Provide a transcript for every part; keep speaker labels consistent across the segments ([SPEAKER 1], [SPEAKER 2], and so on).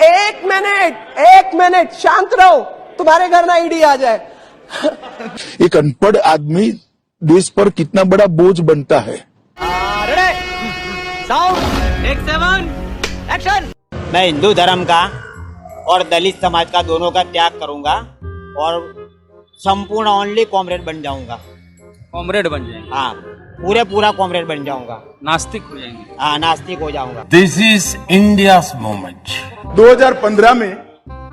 [SPEAKER 1] एक मिनट शांत रहो, तुम्हारे घर ना ईडी आ जाए।
[SPEAKER 2] एक अनपढ़ आदमी देश पर कितना बड़ा बोझ बनता है।
[SPEAKER 3] एक्शन। मैं हिंदू धर्म का और दलित समाज का दोनों का त्याग करूंगा और संपूर्ण ओनली कॉमरेड बन जाऊंगा।
[SPEAKER 4] कॉमरेड बन जाएंगे?
[SPEAKER 3] हाँ, पूरा कॉमरेड बन जाऊंगा।
[SPEAKER 4] नास्तिक हो जाएंगे?
[SPEAKER 3] हाँ, नास्तिक हो जाऊंगा।
[SPEAKER 5] This is India's moment.
[SPEAKER 2] 2015 में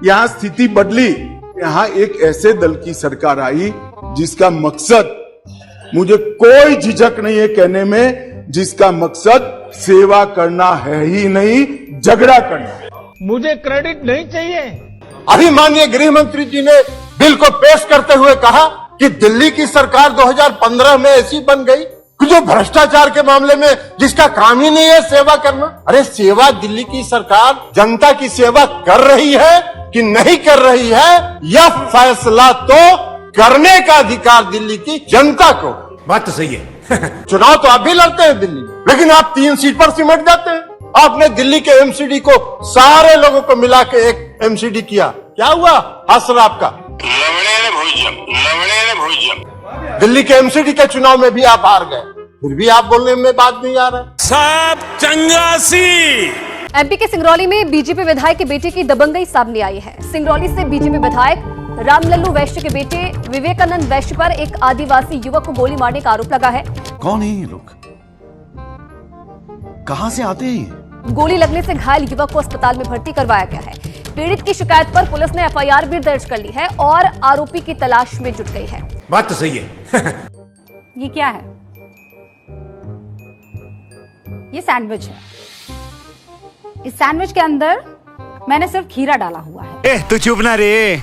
[SPEAKER 2] यहाँ स्थिति बदली। यहाँ एक ऐसे दल की सरकार आई जिसका मकसद, मुझे कोई झिझक नहीं है कहने में, जिसका मकसद सेवा करना है ही नहीं, झगड़ा करना।
[SPEAKER 6] मुझे क्रेडिट नहीं चाहिए।
[SPEAKER 5] अभी माननीय गृह मंत्री जी ने बिल को पेश करते हुए कहा कि दिल्ली की सरकार 2015 में ऐसी बन गई कि जो भ्रष्टाचार के मामले में जिसका काम ही नहीं है सेवा करना। अरे सेवा दिल्ली की सरकार जनता की सेवा कर रही है कि नहीं कर रही है, यह फैसला तो करने का अधिकार दिल्ली की जनता को।
[SPEAKER 7] बात तो सही है।
[SPEAKER 5] चुनाव तो आप भी लड़ते हैं दिल्ली में, लेकिन आप 3 सीट पर सिमट जाते हैं। आपने दिल्ली के एमसीडी को सारे लोगों को मिला के एक एमसीडी किया, क्या हुआ असर आपका? दिल्ली के एमसीडी के चुनाव में भी आप हार गए, फिर भी आप बोलने में बात नहीं आ रहा है।
[SPEAKER 7] सब चंगासी।
[SPEAKER 8] एमपी के सिंगरौली में बीजेपी विधायक के बेटे की दबंगई सामने आई है। सिंगरौली से बीजेपी विधायक रामलल्लू वैश्य के बेटे विवेकानंद वैश्य पर एक आदिवासी युवक को गोली मारने का आरोप लगा है।
[SPEAKER 7] कौन है ये लोग? कहां से आते हैं?
[SPEAKER 8] गोली लगने से घायल युवक को अस्पताल में भर्ती करवाया गया है। पीड़ित की शिकायत पर पुलिस ने एफआईआर भी दर्ज कर ली है और आरोपी की तलाश में जुट गई है।
[SPEAKER 7] बात तो सही है।
[SPEAKER 8] ये क्या है?
[SPEAKER 9] ये सैंडविच है। इस सैंडविच के अंदर मैंने सिर्फ खीरा डाला हुआ है।
[SPEAKER 7] तू चुप ना रे।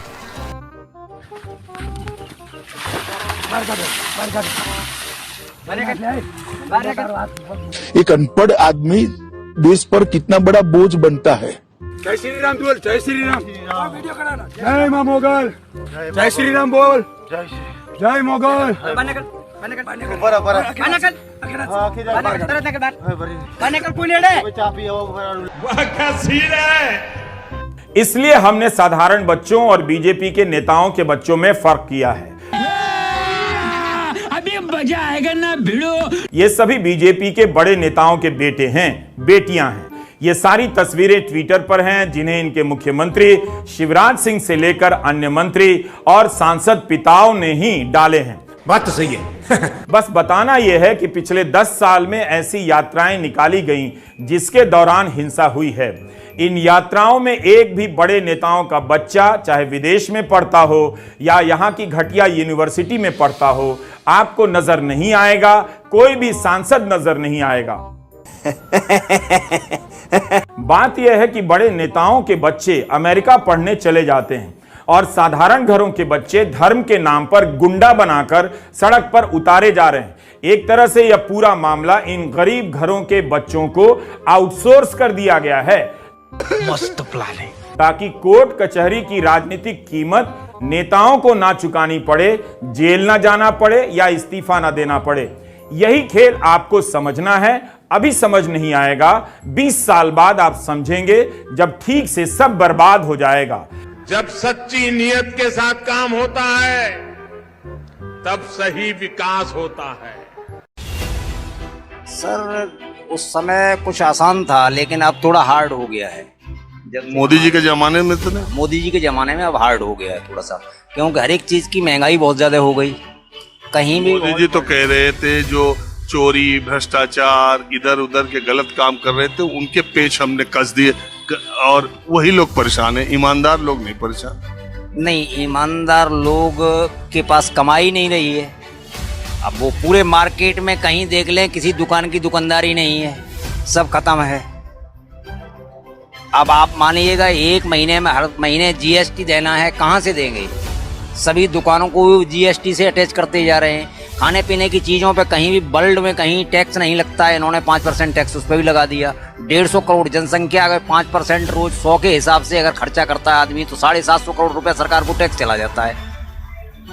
[SPEAKER 2] एक अनपढ़ आदमी देश पर कितना बड़ा बोझ बनता है।
[SPEAKER 6] जय श्री राम बोल, जय श्री राम। वीडियो कराना। जय मां मोगल, जय श्री राम बोल, जय मोगल।
[SPEAKER 10] इसलिए हमने साधारण बच्चों और बीजेपी के नेताओं के बच्चों में फर्क किया है।
[SPEAKER 6] अभी मजा आएगा ना भिड़ो।
[SPEAKER 10] ये सभी बीजेपी के बड़े नेताओं के बेटे हैं, बेटियां हैं। ये सारी तस्वीरें ट्विटर पर हैं, जिन्हें इनके मुख्यमंत्री शिवराज सिंह से लेकर अन्य मंत्री और सांसद पिताओं ने ही डाले हैं।
[SPEAKER 7] बात तो सही है।
[SPEAKER 10] बस बताना यह है कि पिछले 10 साल में ऐसी यात्राएं निकाली गईं जिसके दौरान हिंसा हुई है। इन यात्राओं में एक भी बड़े नेताओं का बच्चा, चाहे विदेश में पढ़ता हो या यहाँ की घटिया यूनिवर्सिटी में पढ़ता हो, आपको नजर नहीं आएगा। कोई भी सांसद नजर नहीं आएगा। बात यह है कि बड़े नेताओं के बच्चे अमेरिका पढ़ने चले जाते हैं और साधारण घरों के बच्चे धर्म के नाम पर गुंडा बनाकर सड़क पर उतारे जा रहे हैं। एक तरह से यह पूरा मामला इन गरीब घरों के बच्चों को आउटसोर्स कर दिया गया है।
[SPEAKER 7] मस्त प्लान है,
[SPEAKER 10] ताकि कोर्ट कचहरी की राजनीतिक कीमत नेताओं को ना चुकानी पड़े, जेल ना जाना पड़े या इस्तीफा ना देना पड़े। यही खेल आपको समझना है। अभी समझ नहीं आएगा, 20 साल बाद आप समझेंगे, जब ठीक से सब बर्बाद हो जाएगा।
[SPEAKER 5] जब सच्ची नियत के साथ काम होता है तब सही विकास होता है।
[SPEAKER 3] सर, उस समय कुछ आसान था, लेकिन अब थोड़ा हार्ड हो गया है। जब
[SPEAKER 5] मोदी जी के जमाने में तो नहीं,
[SPEAKER 3] मोदी जी के जमाने में अब हार्ड हो गया है थोड़ा सा, क्योंकि हर एक चीज की महंगाई बहुत ज्यादा हो गई। कहीं भी
[SPEAKER 5] मोदी जी तो कह रहे थे जो चोरी, भ्रष्टाचार, इधर उधर के गलत काम कर रहे थे उनके पेच हमने कस दिए, और वही लोग परेशान हैं, ईमानदार लोग नहीं परेशान।
[SPEAKER 3] नहीं, ईमानदार लोग के पास कमाई नहीं रही है। अब वो पूरे मार्केट में कहीं देख लें, किसी दुकान की दुकानदारी नहीं है, सब खत्म है। अब आप मानिएगा, 1 महीने में हर महीने जीएसटी देना है, कहाँ से देंगे? सभी दुकानों को जीएसटी से अटैच करते जा रहे हैं। खाने पीने की चीज़ों पे कहीं भी वर्ल्ड में कहीं टैक्स नहीं लगता है, इन्होंने 5% टैक्स उस पर भी लगा दिया। 150 करोड़ जनसंख्या, अगर 5% रोज 100 के हिसाब से अगर खर्चा करता है आदमी, तो 750 करोड़ रुपया सरकार को टैक्स चला जाता है।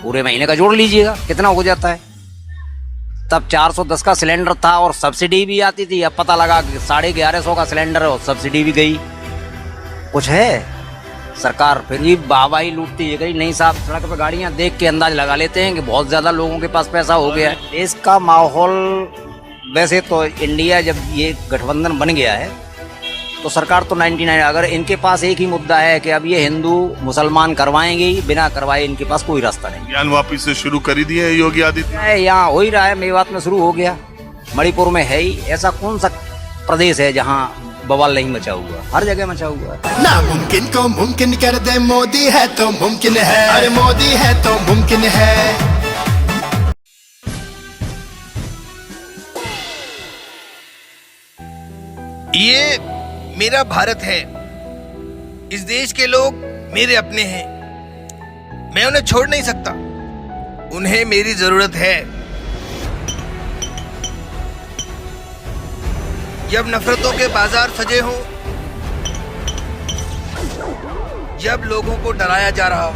[SPEAKER 3] पूरे महीने का जोड़ लीजिएगा कितना हो जाता है। तब 410 का सिलेंडर था और सब्सिडी भी आती थी। अब पता लगा कि 1150 का सिलेंडर है और सब्सिडी भी गई। कुछ है? सरकार फिर भी वाहवाही लूटती है। कहीं नहीं साहब, सड़क पे गाड़ियां देख के अंदाज लगा लेते हैं कि बहुत ज्यादा लोगों के पास पैसा हो गया है। देश का माहौल वैसे तो इंडिया जब ये गठबंधन बन गया है तो सरकार तो 99, अगर इनके पास एक ही मुद्दा है कि अब ये हिंदू मुसलमान करवाएंगे ही, बिना करवाए इनके पास कोई रास्ता नहीं।
[SPEAKER 11] ज्ञान वापिस से शुरू कर ही दिए योगी आदित्यनाथ।
[SPEAKER 3] यहाँ हो ही रहा है, मेवात में शुरू हो गया, मणिपुर में है ही। ऐसा कौन सा प्रदेश है जहाँ बवाल नहीं मचा हुआ? हर जगह मचा हुआ है।
[SPEAKER 12] नामुमकिन को मुमकिन कर दे, मोदी है तो मुमकिन है, अरे मोदी है तो मुमकिन है।
[SPEAKER 13] ये मेरा भारत है, इस देश के लोग मेरे अपने हैं, मैं उन्हें छोड़ नहीं सकता, उन्हें मेरी जरूरत है। जब नफरतों के बाजार सजे हों, जब लोगों को डराया जा रहा हो,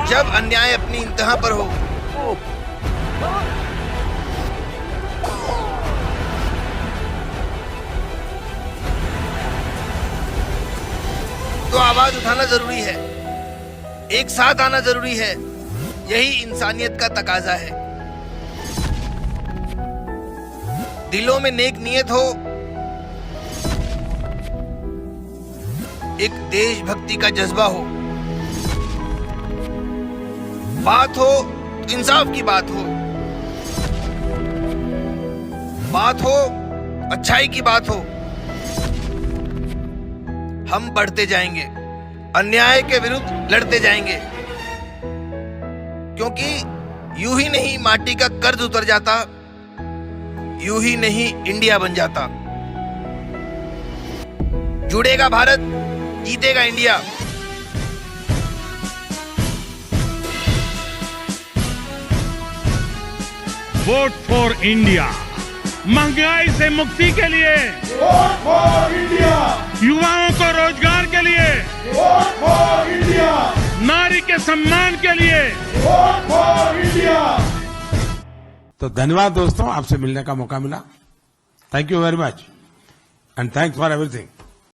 [SPEAKER 13] जब अन्याय अपनी इंतहा पर हो, तो आवाज उठाना जरूरी है, एक साथ आना जरूरी है। यही इंसानियत का तकाजा है। दिलों में नेक नियत हो, एक देशभक्ति का जज्बा हो, बात हो तो इंसाफ की बात हो, बात हो अच्छाई की बात हो। हम बढ़ते जाएंगे, अन्याय के विरुद्ध लड़ते जाएंगे, क्योंकि यूं ही नहीं माटी का कर्ज उतर जाता, यूं ही नहीं इंडिया बन जाता। जुड़ेगा भारत, जीतेगा इंडिया।
[SPEAKER 6] वोट फॉर इंडिया, महंगाई से मुक्ति के लिए वोट फॉर इंडिया, युवाओं को रोजगार के लिए वोट फॉर इंडिया, नारी के सम्मान के लिए वोट फॉर इंडिया।
[SPEAKER 7] तो धन्यवाद दोस्तों, आपसे मिलने का मौका मिला। Thank you very much and thanks for everything.